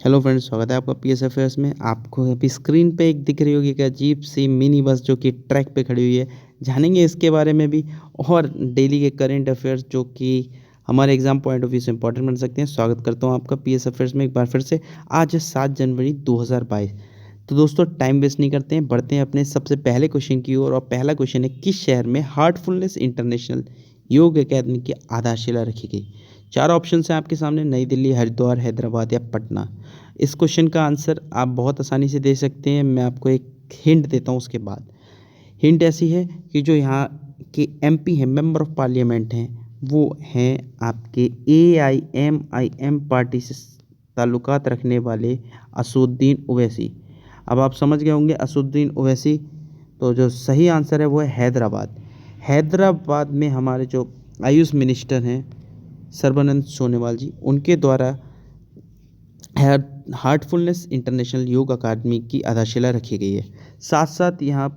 Hello friends, स्वागत है आपका पीएस अफेयर्स में। आपको अभी स्क्रीन पे एक दिख रही होगी एक अजीब सी मिनी बस जो कि ट्रैक पे खड़ी हुई है। जानेंगे इसके बारे में भी और डेली के करंट अफेयर्स जो कि हमारे एग्जाम पॉइंट ऑफ व्यू से इंपॉर्टेंट बन सकते हैं। स्वागत करता हूं आपका पीएस अफेयर्स में एक बार फिर से। आज है 7 जनवरी 2022। तो दोस्तों टाइम वेस्ट नहीं करते हैं, बढ़ते हैं अपने सबसे पहले क्वेश्चन की ओर। और पहला क्वेश्चन है, किस शहर में हार्टफुलनेस इंटरनेशनल योग अकेडमी की आधारशिला रखी गई? 4 ऑप्शन हैं आपके सामने, नई दिल्ली, हरिद्वार, हैदराबाद या पटना। इस क्वेश्चन का आंसर आप बहुत आसानी से दे सकते हैं। मैं आपको एक हिंट देता हूँ उसके बाद। हिंट ऐसी है कि जो यहाँ के एमपी हैं, मेंबर ऑफ पार्लियामेंट हैं, वो हैं आपके AIMIM पार्टी से ताल्लुकात रखने वाले असुद्दीन ओवैसी। अब आप समझ गए होंगे असुद्दीन ओवैसी, तो जो सही आंसर है वो है हैदराबाद। हैदराबाद में हमारे जो आयुष मिनिस्टर हैं सर्बानंद सोनोवाल जी, उनके द्वारा हार्टफुलनेस इंटरनेशनल योग अकादमी की आधारशिला रखी गई है। साथ साथ यहाँ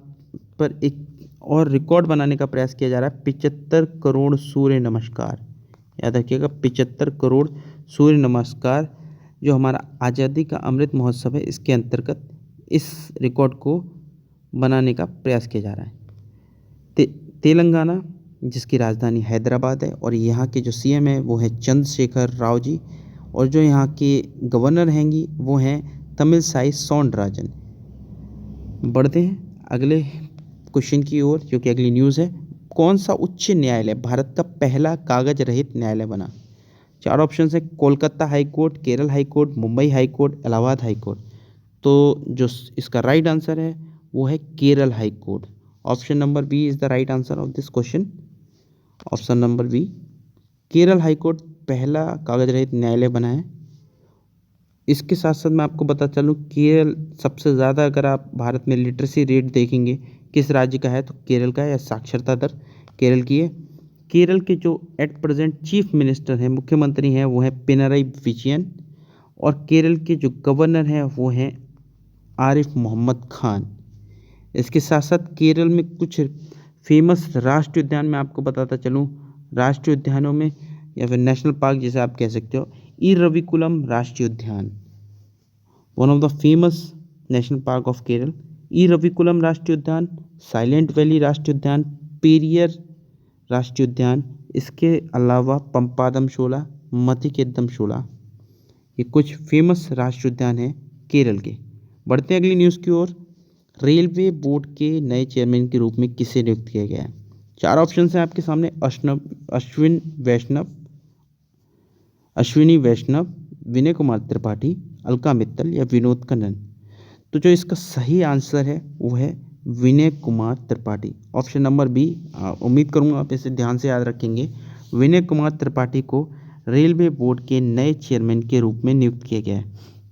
पर एक और रिकॉर्ड बनाने का प्रयास किया जा रहा है, 75 करोड़ सूर्य नमस्कार। याद रखिएगा, 75 करोड़ सूर्य नमस्कार जो हमारा आज़ादी का अमृत महोत्सव है, इसके अंतर्गत इस रिकॉर्ड को बनाने का प्रयास किया जा रहा है। तेलंगाना, जिसकी राजधानी हैदराबाद है, और यहाँ के जो सीएम है वो है चंद्रशेखर राव जी, और जो यहाँ के गवर्नर हैंगी वो हैं तमिलसाई सौंदरराजन। बढ़ते हैं अगले क्वेश्चन की ओर, जो कि अगली न्यूज़ है। कौन सा उच्च न्यायालय भारत का पहला कागज रहित न्यायालय बना? 4 ऑप्शन है, Kolkata high court, Kerala high court, Mumbai high court, Allahabad high court. तो जो इसका राइट आंसर है वो है Kerala high court. Option number B is the right answer of this question. Option number B, Kerala high court पहला कागज रहित न्यायालय बना है। इसके साथ साथ मैं आपको बता चलूँ, केरल सबसे ज़्यादा, अगर आप भारत में लिटरेसी रेट देखेंगे किस राज्य का है तो केरल का है, या साक्षरता दर केरल की है। केरल के जो एट प्रेजेंट चीफ मिनिस्टर हैं, मुख्यमंत्री हैं, वो हैं पिनराई विजयन, और केरल के जो गवर्नर हैं वो हैं आरिफ मोहम्मद खान। इसके साथ साथ केरल में कुछ फेमस राष्ट्रीय उद्यान मैं आपको बताता चलूँ। राष्ट्रीय उद्यानों में, या फिर नेशनल पार्क जिसे आप कह सकते हो, इरविकुलम राष्ट्रीय उद्यान, one of the famous national park of Kerala. Eravikulam राष्ट्रीय उद्यान, साइलेंट वैली राष्ट्रीय उद्यान, पेरियर राष्ट्रीय उद्यान, इसके अलावा पंपादम शोला, मतिकेद्दम शोला, ये कुछ फेमस राष्ट्रीय उद्यान हैं केरल के। बढ़ते हैं अगली न्यूज़ की ओर। रेलवे बोर्ड के नए चेयरमैन के रूप में किसे नियुक्त किया गया है? 4 ऑप्शन हैं आपके सामने, अश्विनी वैष्णव, विनय कुमार त्रिपाठी, अलका मित्तल या विनोद कन्नन। तो जो इसका सही आंसर है वो है Vinay Kumar Tripathi. Option number B. उम्मीद करूंगा आप इसे ध्यान से याद रखेंगे। विनय कुमार त्रिपाठी को रेलवे बोर्ड के नए चेयरमैन के रूप में नियुक्त किया गया है।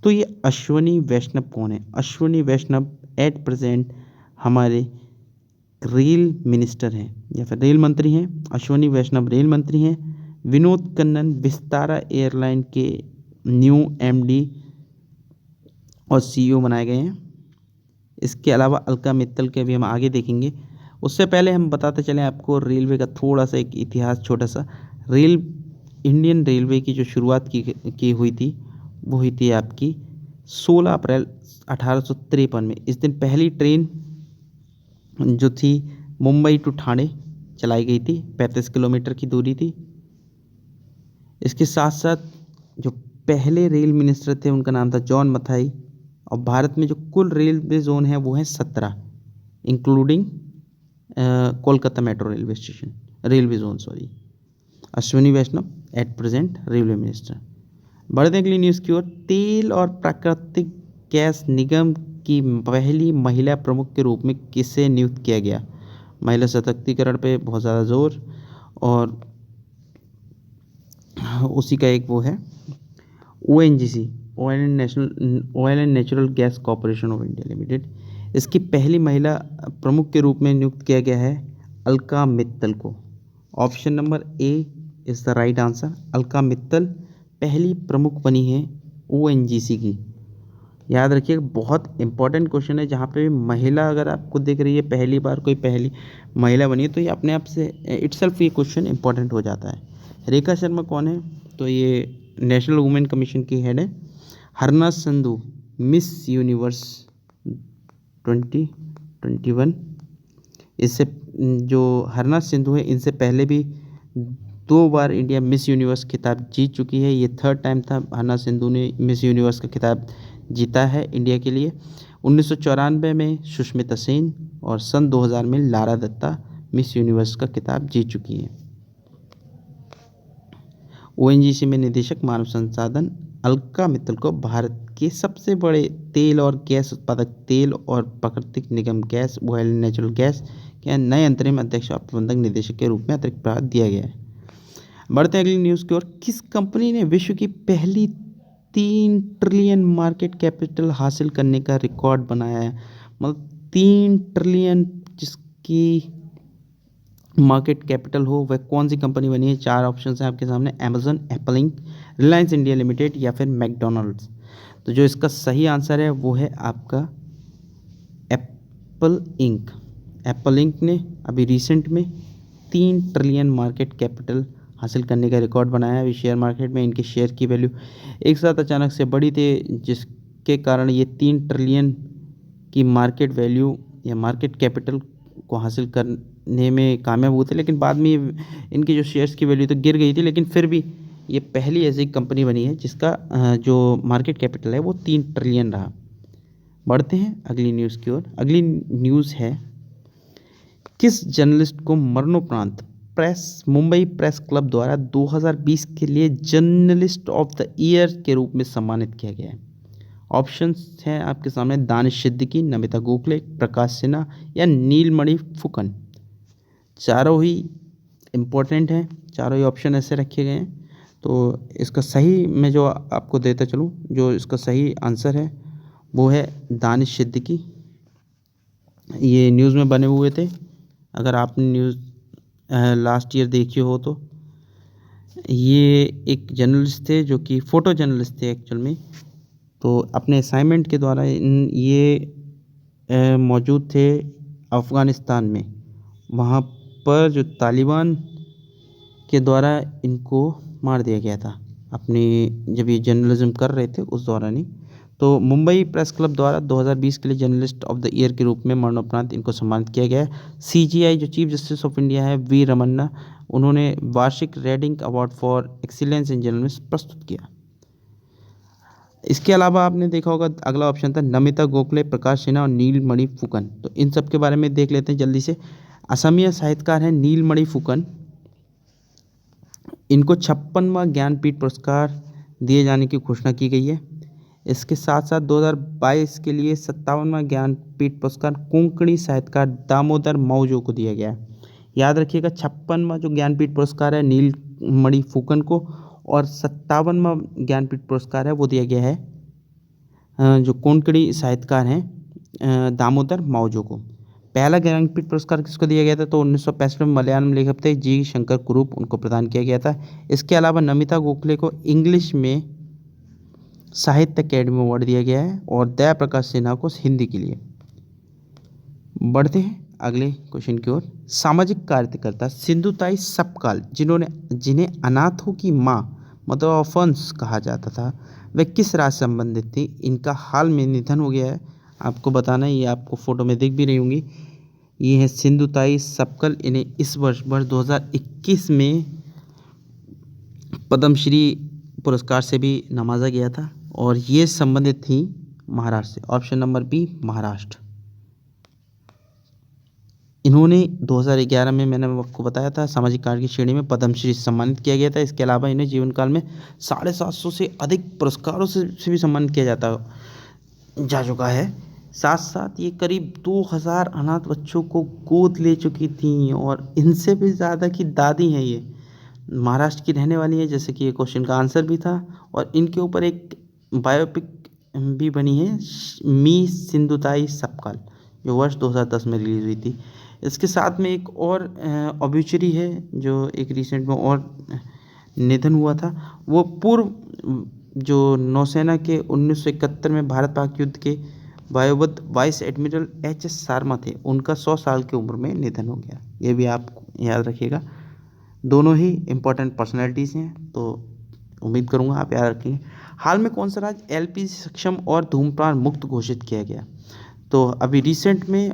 तो ये अश्विनी वैष्णव कौन है? अश्विनी वैष्णव एट प्रेजेंट हमारे रेल मिनिस्टर हैं, या फिर रेल मंत्री हैं। अश्विनी वैष्णव रेल मंत्री हैं। विनोद कन्नन विस्तारा एयरलाइन के न्यू MD और CEO बनाए गए हैं। इसके अलावा अलका मित्तल के भी हम आगे देखेंगे। उससे पहले हम बताते चलें आपको रेलवे का थोड़ा सा एक इतिहास छोटा सा। इंडियन रेलवे की जो शुरुआत की हुई थी वो हुई थी आपकी 16 अप्रैल 1853 में। इस दिन पहली ट्रेन जो थी मुंबई टू ठाणे चलाई गई थी, 35 किलोमीटर की दूरी थी। इसके साथ साथ जो पहले रेल मिनिस्टर थे उनका नाम था जॉन मथाई। और भारत में जो कुल रेलवे जोन है वो है 17, including Kolkata metro railway zone. Ashwini Vaishnaw at present railway minister. बढ़ते अगली न्यूज़ की ओर। तेल और प्राकृतिक गैस निगम की पहली महिला प्रमुख के रूप में किसे नियुक्त किया गया? महिला सशक्तिकरण पे बहुत ज़्यादा जोर, और उसी का एक वो है ONGC, oil and natural gas corporation of India limited. इसकी पहली महिला प्रमुख के रूप में नियुक्त किया गया है अलका मित्तल को। Option number A is the right answer. Alka Mittal पहली प्रमुख बनी है ONGC की। याद रखिए, बहुत इंपॉर्टेंट क्वेश्चन है। जहाँ पे महिला अगर आपको दिख रही है, पहली बार कोई पहली महिला बनी है, तो ये अपने आप से इटसेल्फ ये क्वेश्चन इंपॉर्टेंट हो जाता है। रेखा शर्मा कौन है? तो ये नेशनल वुमेन कमीशन की हेड है। हरना संधू मिस यूनिवर्स 2021, इससे जो हरना सिंधु है इनसे पहले भी 2 बार इंडिया मिस यूनिवर्स खिताब जीत चुकी है। ये थर्ड टाइम था हरना सिंधु ने मिस यूनिवर्स का खिताब जीता है इंडिया के लिए। 1994 में सुष्मिता सेन और सन 2000 में लारा दत्ता मिस यूनिवर्स का खिताब जीत चुकी है। ओएनजीसी में निदेशक मानव संसाधन अलका मित्तल को भारत के सबसे बड़े तेल और गैस उत्पादक तेल और प्राकृतिक निगम गैस ऑयल नेचुरल गैस के नए अंतरिम अध्यक्ष और प्रबंधक निदेशक के रूप में अतिरिक्त प्रभार दिया गया है। बढ़ते हैं अगली न्यूज़ की ओर। किस कंपनी ने विश्व की पहली 3 ट्रिलियन मार्केट कैपिटल हासिल करने का रिकॉर्ड बनाया है? मतलब 3 ट्रिलियन जिसकी मार्केट कैपिटल हो वह कौन सी कंपनी बनी है? 4 ऑप्शन हैं आपके सामने, Amazon, Apple ink, Reliance India limited या फिर मैकडोनल्ड्स। तो जो इसका सही आंसर है वो है आपका एप्पल इंक। एप्पल इंक ने अभी रिसेंट में 3 ट्रिलियन मार्केट कैपिटल हासिल करने का रिकॉर्ड बनाया है। अभी शेयर मार्केट में इनके शेयर की वैल्यू एक साथ अचानक से बढ़ी थी, जिसके कारण ये 3 ट्रिलियन की मार्केट वैल्यू या मार्केट कैपिटल को हासिल करने में कामयाब हुए थे। लेकिन बाद में इनकी जो शेयर्स की वैल्यू तो गिर गई थी, लेकिन फिर भी ये पहली ऐसी कंपनी बनी है जिसका जो मार्केट कैपिटल है वो 3 ट्रिलियन रहा। बढ़ते हैं अगली न्यूज़ की ओर। अगली न्यूज़ है, किस जर्नलिस्ट को मरणोपरांत मुंबई प्रेस क्लब द्वारा 2020 के लिए जर्नलिस्ट ऑफ द ईयर के रूप में सम्मानित किया गया है? ऑप्शंस हैं आपके सामने, दानिश सिद्दीकी, नमिता गोखले, प्रकाश सिन्हा या नीलमणि फुकन। चारों ही इम्पोर्टेंट हैं, चारों ही ऑप्शन ऐसे रखे गए हैं। तो इसका सही मैं जो आपको देता चलूँ, जो इसका सही आंसर है वो है दानिश सिद्दीकी। ये न्यूज़ में बने हुए थे, अगर आपने न्यूज़ लास्ट ईयर देखी हो तो। ये एक जर्नलिस्ट थे जो कि फ़ोटो जर्नलिस्ट थे एक्चुअल में। तो अपने असाइनमेंट के द्वारा ये मौजूद थे अफ़गानिस्तान में। वहाँ पर जो तालिबान के द्वारा इनको मार दिया गया था, अपने जब ये जर्नलिज्म कर रहे थे उस दौरान ही। तो मुंबई प्रेस क्लब द्वारा 2020 के लिए जर्नलिस्ट ऑफ द ईयर के रूप में मरणोपरांत इनको सम्मानित किया गया है। सीजीआई जो चीफ जस्टिस ऑफ इंडिया है वी रमन्ना, उन्होंने वार्षिक Redink award for excellence in journalism प्रस्तुत किया। इसके अलावा आपने देखा होगा अगला ऑप्शन था नमिता गोखले, प्रकाश सिन्हा और नीलमणि फुकन। तो इन सब के बारे में देख लेते हैं जल्दी से। असमिया साहित्यकार हैं नीलमणि फुकन। इनको 56वां ज्ञानपीठ पुरस्कार दिए जाने की घोषणा की गई है। इसके साथ साथ 2022 के लिए 57वां ज्ञानपीठ पुरस्कार कोंकणी साहित्यकार दामोदर मौजो को दिया गया है। याद रखिएगा, 56वां जो ज्ञानपीठ पुरस्कार है नीलमणि फुकन को, और 57वां ज्ञानपीठ पुरस्कार है वो दिया गया है जो कोंकणी साहित्यकार हैं दामोदर मौजो को। पहला ज्ञानपीठ पुरस्कार किसको दिया गया था? तो 1965 में मलयालम लेखक थे जी शंकर कुरूप, उनको प्रदान किया गया था। इसके अलावा नमिता गोखले को इंग्लिश में साहित्य अकेडमी अवार्ड दिया गया है, और दया प्रकाश सिन्हा को हिंदी के लिए। बढ़ते हैं अगले क्वेश्चन की ओर। सामाजिक कार्यकर्ता सिंधुताई सपकाल, जिन्हें अनाथों की माँ मदर ऑर्फन्स कहा जाता था, वे किस राज्य से संबंधित थी? इनका हाल में निधन हो गया है, आपको बताना है। ये आपको फोटो में दिख भी रही होंगी, ये है सिंधुताई सपकाल। इन्हें इस वर्ष 2021 में पद्मश्री पुरस्कार से भी नवाजा गया था, और ये संबंधित थी महाराष्ट्र से। Option number B Maharashtra. इन्होंने 2011 में, मैंने आपको बताया था, सामाजिक कार्य की श्रेणी में पद्मश्री से सम्मानित किया गया था। इसके अलावा इन्हें जीवन काल में 750 से अधिक पुरस्कारों से भी सम्मानित किया जा चुका है। साथ साथ ये करीब 2000 अनाथ बच्चों को गोद ले चुकी थी, और इनसे भी ज़्यादा की दादी हैं। ये महाराष्ट्र की रहने वाली है, जैसे कि ये क्वेश्चन का आंसर भी था। और इनके ऊपर एक बायोपिक भी बनी है, मी सिंधुताई सपकाल, जो वर्ष 2010 में रिलीज़ हुई थी। इसके साथ में एक और ऑब्ituary है जो एक रिसेंट में और निधन हुआ था। वो पूर्व जो नौसेना के 1971 में भारत पाक युद्ध के वायुबद्ध vice admiral H S Sharma थे, उनका 100 साल की उम्र में निधन हो गया। ये भी आप याद रखिएगा। दोनों ही इम्पोर्टेंट पर्सनैलिटीज़ हैं, तो उम्मीद करूँगा आप याद रखेंगे। हाल में कौन सा राज्य एलपीजी सक्षम और धूम्रपान मुक्त घोषित किया गया? तो अभी रिसेंट में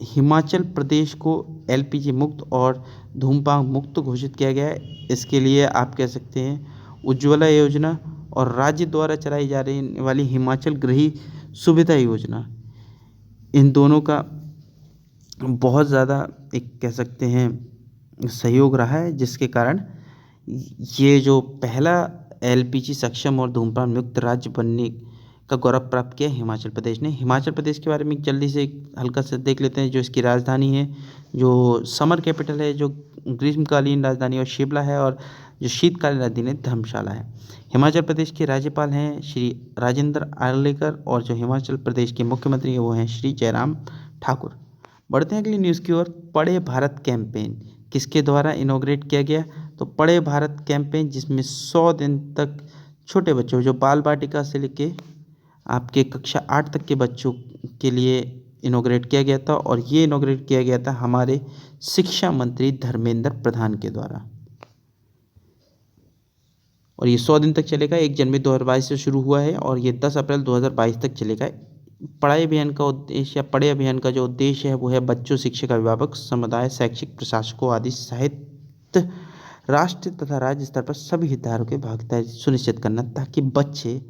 हिमाचल प्रदेश को एलपीजी मुक्त और धूम्रपान मुक्त घोषित किया गया है। इसके लिए आप कह सकते हैं उज्ज्वला योजना और राज्य द्वारा चलाई जा रही वाली हिमाचल गृह सुविधा योजना, इन दोनों का बहुत ज़्यादा एक कह सकते हैं सहयोग रहा है, जिसके कारण ये जो पहला एलपीजी सक्षम और धूम्रपान मुक्त राज्य बनने का गौरव प्राप्त किया हिमाचल प्रदेश ने। हिमाचल प्रदेश के बारे में जल्दी से हल्का से देख लेते हैं। जो इसकी राजधानी है, जो समर कैपिटल है, जो ग्रीष्मकालीन राजधानी और शिमला है, और जो शीतकालीन राजधानी धर्मशाला है। हिमाचल प्रदेश के राज्यपाल हैं श्री राजेंद्र आर्लेकर, और जो हिमाचल प्रदेश के मुख्यमंत्री हैं वो हैं श्री जयराम ठाकुर। बढ़ते हैं अगली न्यूज़ की ओर। पढ़े भारत कैंपेन किसके द्वारा इनॉग्रेट किया गया? तो पढ़े भारत कैंपेन, जिसमें 100 दिन तक छोटे बच्चों, जो बाल वाटिका से लेके आपके कक्षा 8 तक के बच्चों के लिए इनॉग्रेट किया गया था, और ये इनॉग्रेट किया गया था हमारे शिक्षा मंत्री धर्मेंद्र प्रधान के द्वारा। और ये 100 दिन तक चलेगा। 1 जनवरी 2022 से शुरू हुआ है और ये 10 अप्रैल 2022 तक चलेगा। पढ़ाई अभियान का उद्देश्य, या पढ़े अभियान का जो उद्देश्य है वो है बच्चों, शिक्षक, अभिभावक, समुदाय, शैक्षिक प्रशासकों आदि सहित राष्ट्रीय तथा राज्य स्तर पर सभी हितधारकों की भागीदारी सुनिश्चित करना, ताकि बच्चे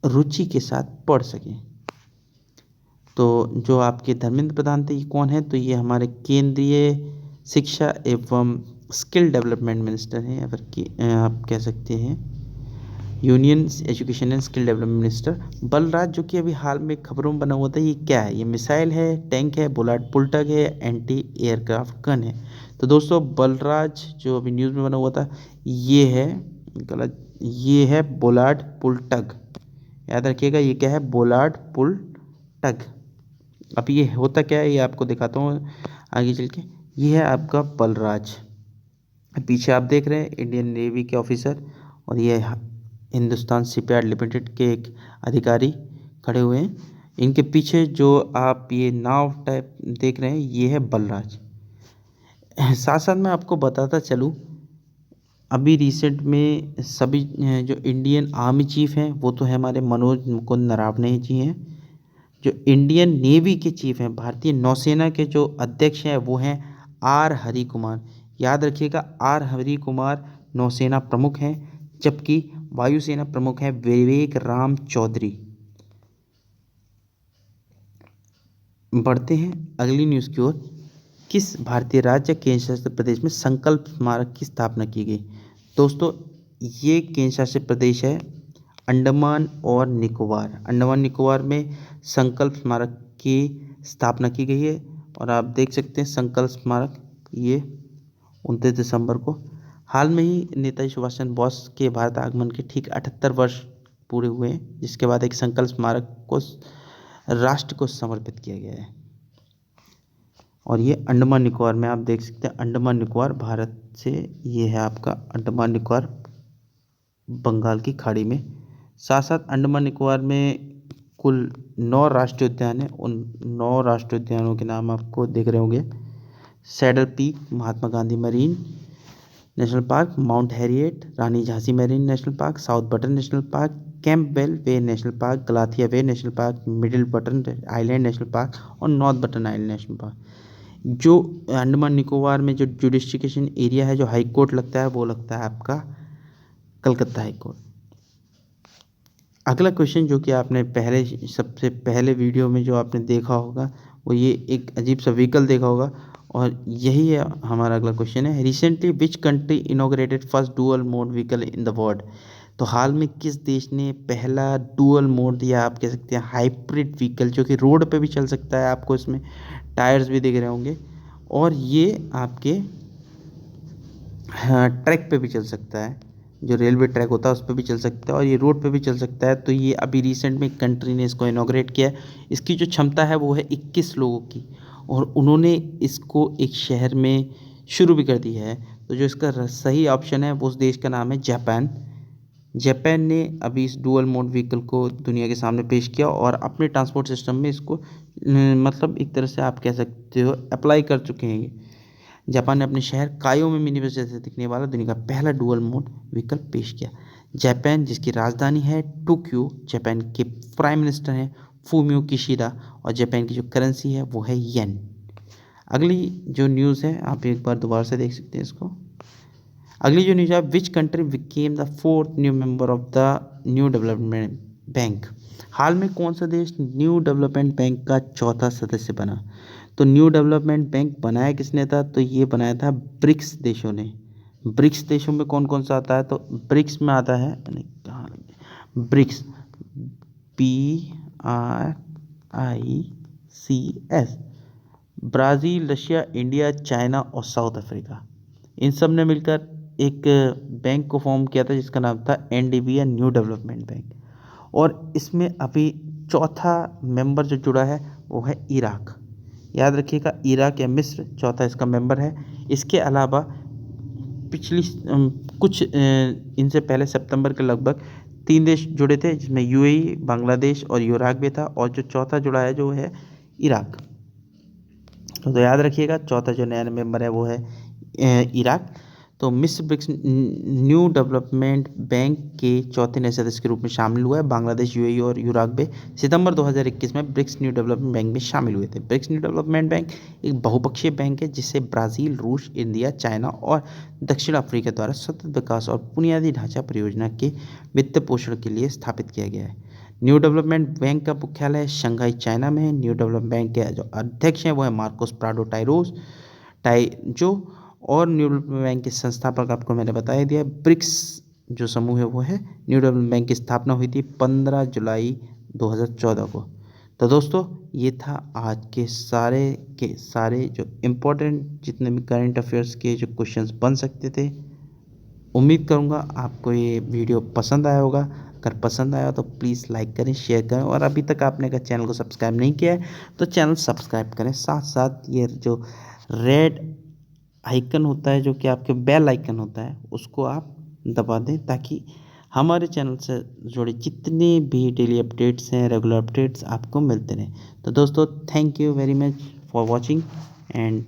रुचि के साथ पढ़ सकें। तो जो आपके धर्मेंद्र प्रधान थे, ये कौन है? तो ये हमारे केंद्रीय शिक्षा एवं स्किल डेवलपमेंट मिनिस्टर हैं, या फिर आप कह सकते हैं union education and skill development minister. Balraj, जो कि अभी हाल में खबरों में बना हुआ था, ये क्या है? ये मिसाइल है, टैंक है, बुलेट पुलटग है, एंटी एयरक्राफ्ट गन है। तो दोस्तों बलराज जो अभी न्यूज़ में बना हुआ था, ये है गलत, ये है बुलेट पुलटग। याद रखिएगा, ये क्या है? बुलेट पुलटग। अब ये होता क्या है, ये आपको दिखाता हूँ आगे चल के। ये है आपका बलराज। पीछे आप देख रहे हैं इंडियन नेवी के ऑफिसर, और ये हिंदुस्तान शिपयार्ड लिमिटेड के एक अधिकारी खड़े हुए हैं। इनके पीछे जो आप ये नाव टाइप देख रहे हैं, ये है बलराज। साथ साथ मैं आपको बताता चलूँ, अभी रिसेंट में सभी जो इंडियन आर्मी चीफ हैं वो तो है हमारे मनोज मुकुंद नरावने जी हैं। जो इंडियन नेवी के चीफ हैं, भारतीय नौसेना के जो अध्यक्ष हैं वो हैं आर हरि कुमार। याद रखिएगा, आर हरि कुमार नौसेना प्रमुख हैं, जबकि वायुसेना प्रमुख हैं विवेक राम चौधरी। बढ़ते हैं अगली न्यूज़ की ओर। किस भारतीय राज्य केंद्र शासित प्रदेश में संकल्प स्मारक की स्थापना की गई? दोस्तों ये केंद्र शासित प्रदेश है अंडमान और निकोबार। अंडमान निकोबार में संकल्प स्मारक की स्थापना की गई है, और आप देख सकते हैं संकल्प स्मारक ये 29 दिसंबर को। हाल में ही नेताजी सुभाष चंद्र बोस के भारत आगमन के ठीक 78 वर्ष पूरे हुए हैं, जिसके बाद एक संकल्प स्मारक को राष्ट्र को समर्पित किया गया है। और ये अंडमान निकोबार में आप देख सकते हैं। अंडमान निकोबार भारत से, ये है आपका अंडमान निकोबार बंगाल की खाड़ी में। साथ साथ अंडमान निकोबार में कुल 9 राष्ट्रीय उद्यान हैं। उन 9 राष्ट्रीय उद्यानों के नाम आपको दिख रहे होंगे। Saddle peak Mahatma Gandhi marine national park, mount Harriet, Rani Jhansi marine national park, south Button national park, Campbell Bay national park, Galathea Bay national park, middle Button island national park और north Button island national park. जो अंडमान निकोबार में जो जुडिस्टिकेशन area है, जो high court लगता है, वो लगता है आपका कलकत्ता हाई कोर्ट। अगला क्वेश्चन जो कि आपने सबसे पहले वीडियो में जो आपने देखा होगा, वो ये एक अजीब सा व्हीकल देखा होगा, और यही है हमारा अगला क्वेश्चन है। Recently which country inaugurated first dual mode vehicle in the world? तो हाल में किस देश ने पहला डुअल मोड, या आप कह सकते हैं हाइब्रिड व्हीकल, जो कि रोड पे भी चल सकता है, आपको इसमें टायर्स भी दिख रहे होंगे, और ये आपके ट्रैक पे भी चल सकता है, जो रेलवे ट्रैक होता है उस पर भी चल सकता है, और ये रोड पे भी चल सकता है। तो ये अभी रिसेंट में कंट्री ने इसको इनॉग्रेट किया है। इसकी जो क्षमता है वो है 21 लोगों की, और उन्होंने इसको एक शहर में शुरू भी कर दी है। तो जो इसका सही ऑप्शन है वो उस देश का नाम है जापान। जापान ने अभी इस डुअल मोड व्हीकल को दुनिया के सामने पेश किया, और अपने ट्रांसपोर्ट सिस्टम में इसको मतलब एक तरह से आप कह सकते हो अप्लाई कर चुके हैं ये। जापान ने अपने शहर कायो में मिनी बस जैसे दिखने वाला दुनिया का पहला डुअल मोड व्हीकल पेश किया। जापान जिसकी राजधानी है टोक्यो, जापान के प्राइम मिनिस्टर हैं फूमियो किशिदा और जापान की जो करेंसी है वो है येन। अगली जो न्यूज़ है आप एक बार दोबारा से देख सकते हैं इसको। अगली जो न्यूज़ है, which country became the 4th new member of the new development bank. हाल में कौन सा देश न्यू डेवलपमेंट बैंक का चौथा सदस्य बना। तो न्यू डेवलपमेंट बैंक बनाया किसने था, तो ये बनाया था ब्रिक्स देशों ने। ब्रिक्स देशों में कौन कौन सा आता है, तो ब्रिक्स में आता है, कहाँ BRICS, BRICS, Brazil, Russia, India, China और साउथ अफ्रीका। इन सब ने मिलकर एक बैंक को फॉर्म किया था जिसका नाम था NDB या न्यू डेवलपमेंट बैंक। और इसमें अभी चौथा मेंबर जो जुड़ा है वो है इराक। याद रखिएगा, इराक या मिस्र चौथा इसका मेंबर है। इसके अलावा पिछली कुछ इनसे पहले सितंबर के लगभग 3 देश जुड़े थे जिसमें UAE, बांग्लादेश और इराक भी था, और जो चौथा जुड़ा है जो है इराक। तो याद रखिएगा चौथा जो नया मेंबर है वो है इराक। तो मिस्र ब्रिक्स न्यू डेवलपमेंट बैंक के चौथे नए सदस्य के रूप में शामिल हुआ है। बांग्लादेश, UAE और यूराक भी सितंबर 2021 में ब्रिक्स न्यू डेवलपमेंट बैंक में शामिल हुए थे। ब्रिक्स न्यू डेवलपमेंट बैंक एक बहुपक्षीय बैंक है जिसे ब्राज़ील, रूस, इंडिया, चाइना और दक्षिण अफ्रीका द्वारा सतत विकास और बुनियादी ढांचा परियोजना के वित्त पोषण के लिए स्थापित किया गया है। न्यू डेवलपमेंट बैंक का मुख्यालय शंघाई, चाइना में है। न्यू डेवलपमेंट बैंक के जो अध्यक्ष हैं वो है मार्कोस प्राडो टाइजो, और न्यू डेवलपमेंट बैंक के संस्थापक आपको मैंने बता दिया। ब्रिक्स जो समूह है वो है न्यू डेवलपमेंट बैंक की स्थापना हुई थी 15 जुलाई 2014 को। तो दोस्तों ये था आज के सारे जो इम्पोर्टेंट जितने भी करंट अफेयर्स के जो क्वेश्चंस बन सकते थे। उम्मीद करूँगा आपको ये वीडियो पसंद आया होगा। अगर पसंद आया तो प्लीज़ लाइक करें, शेयर करें, और अभी तक आपने अगर चैनल को सब्सक्राइब नहीं किया है तो चैनल सब्सक्राइब करें। साथ साथ ये जो रेड आइकन होता है जो कि आपके बेल आइकन होता है उसको आप दबा दें ताकि हमारे चैनल से जुड़े जितने भी डेली अपडेट्स हैं, रेगुलर अपडेट्स आपको मिलते रहें। तो दोस्तों thank you very much for watching and